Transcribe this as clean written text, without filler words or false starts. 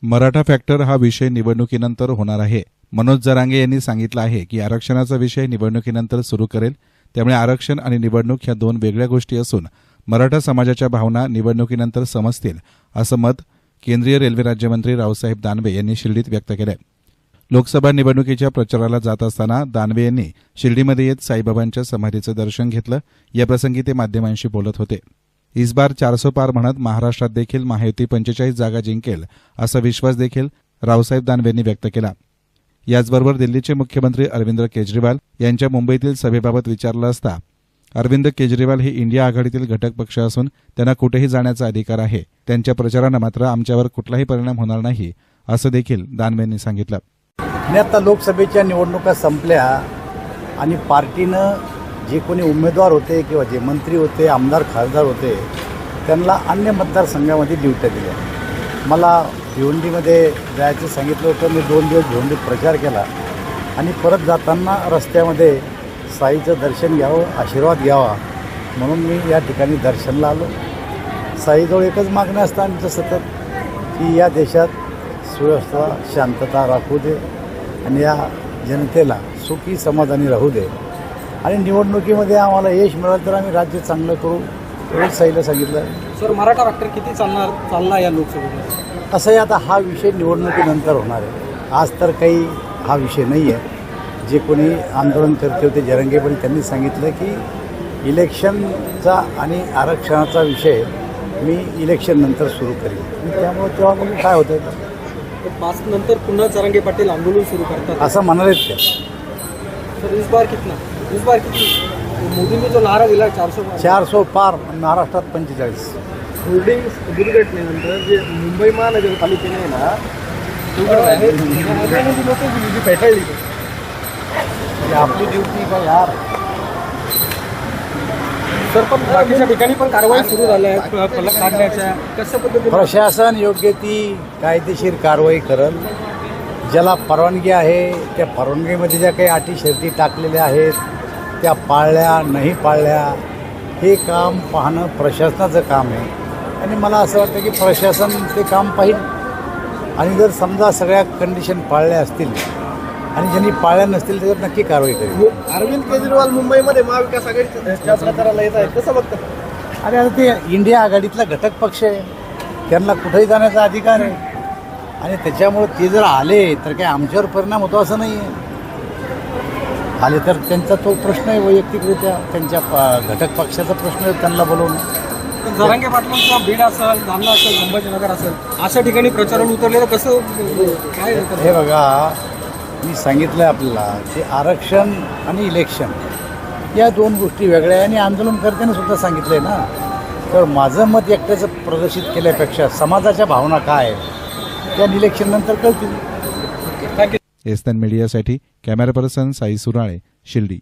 Maratha factor हा विषय निवडणुकीनंतर होणार आहे. मनोज जरांगे यांनी सांगितलं आहे की आरक्षणाचा विषय निवडणुकीनंतर सुरू करेल. त्यामुळे आरक्षण आणि निवडणूक ह्या दोन वेगळ्या गोष्टी असून मराठा समाजाच्या भावना निवडणुकीनंतर समजतील, असं मत केंद्रीय रेल्वे राज्यमंत्री रावसाहेब दानवे यांनी शिर्डीत व्यक्त केलं. लोकसभा निवडणुकीच्या प्रचाराला जात असताना दानवे यांनी शिर्डीमध्ये येत साईबाबांच्या समाधीचं दर्शन घेतलं. याप्रसंगी ते माध्यमांशी बोलत होते. इस बार 400 पार म्हणत महाराष्ट्रात देखील महायुती 45 जागा जिंकेल असा विश्वास देखील रावसाहेब दानवे यांनी व्यक्त केला. याचबरोबर दिल्लीचे मुख्यमंत्री अरविंद केजरीवाल यांच्या मुंबईतील सभेबाबत विचारलं असता अरविंद केजरीवाल हे इंडिया आघाडीतील घटक पक्ष असून त्यांना कुठेही जाण्याचा अधिकार आहे. त्यांच्या प्रचारानं मात्र आमच्यावर कुठलाही परिणाम होणार नाही, असं देखील दानवे यांनी सांगितलं. आणि आता लोकसभेच्या निवडणुका संपल्या आणि पार्टीनं जे कोणी उमेदवार होते किंवा जे मंत्री होते, आमदार खासदार होते, त्यांना अन्य मतदारसंघामध्ये ड्युट्या दिल्या. मला भिवंडीमध्ये जायचं सांगितलं होतं. मी 2 दिवस भिवंडीत प्रचार केला आणि परत जाताना रस्त्यामध्ये साईचं दर्शन घ्यावं, आशीर्वाद घ्यावा म्हणून मी या ठिकाणी दर्शनला आलो. साईजवळ एकच मागणं असतं आमचं सतत की या देशात सुव्यवस्था, शांतता राखू दे आणि या जनतेला सुखी समाधानी राहू दे आणि निवडणुकीमध्ये आम्हाला यश मिळालं तर आम्ही राज्य चांगलं करू, एवढंच साईला सांगितलं. सर, मराठा फॅक्टर किती चालला या लोकसभेत? असंही आता हा विषय निवडणुकीनंतर होणार आहे. आज तर काही हा विषय नाही आहे. जे कोणी आंदोलन करते होते जरंगे पण त्यांनी सांगितलं की इलेक्शनचा आणि आरक्षणाचा विषय मी इलेक्शन नंतर सुरू करेन. त्यामुळे तेव्हा मग काय होतं, 5 नंतर पुन्हा जरांगे पाटील आंदोलन सुरू करतात असं म्हणालेत ते. सर, इस बार किती मोदींनी जो नारा दिला 400 पार, महाराष्ट्रात 45. होल्डिंग दुर्घटनेनंतर जे मुंबई महानगरपालिकेने ना फेटाळली, आपली ड्युटी का यार. सर, पण बाकीच्या ठिकाणी पण कारवाई सुरू झाल्या आहेत फलक काढण्याच्या. कशा पद्धतीने प्रशासन योग्य ती कायदेशीर कारवाई करेल. ज्याला परवानगी आहे त्या परवानगीमध्ये ज्या काही अटी शर्ती टाकलेल्या आहेत त्या पाळल्या नाही पाळल्या हे काम पाहणं प्रशासनाचं काम आहे आणि मला असं वाटतं की प्रशासन ते काम पाहिजे आणि जर समजा सगळ्या कंडिशन पाळल्या असतील आणि ज्यांनी पाळल्या नसतील त्याच्यात नक्की कारवाई करेल. अरविंद केजरीवाल मुंबईमध्ये महाविकास आघाडीच्या प्रचाराला येत आहेत, कसं बघतं? अरे आता ते इंडिया आघाडीतला घटक पक्ष आहे, त्यांना कुठेही जाण्याचा अधिकार आहे आणि त्याच्यामुळे ते जर आले तर काय आमच्यावर परिणाम होतो असं नाही आहे. आले तर त्यांचा तो प्रश्न आहे वैयक्तिकरित्या, त्यांच्या घटक पक्षाचा प्रश्न आहे त्यांना बोलवणं. जरांगे पाटलांचा बीड असेल, जालना असेल, संभाजीनगर असेल अशा ठिकाणी प्रचाराला उतरलेलं कसं काय? हे बघा, मी सांगितलं आपल्याला की आरक्षण आणि इलेक्शन या 2 गोष्टी वेगळ्या आहे आणि आंदोलनकर्त्यांनी सुद्धा सांगितलं आहे ना. तर माझं मत एकट्याचं प्रदर्शित केल्यापेक्षा समाजाच्या भावना काय आहेत त्या इलेक्शन नंतर कळतील. एस्तान मीडियासाठी कॅमेरा पर्सन साई सुराळे, शिर्डी.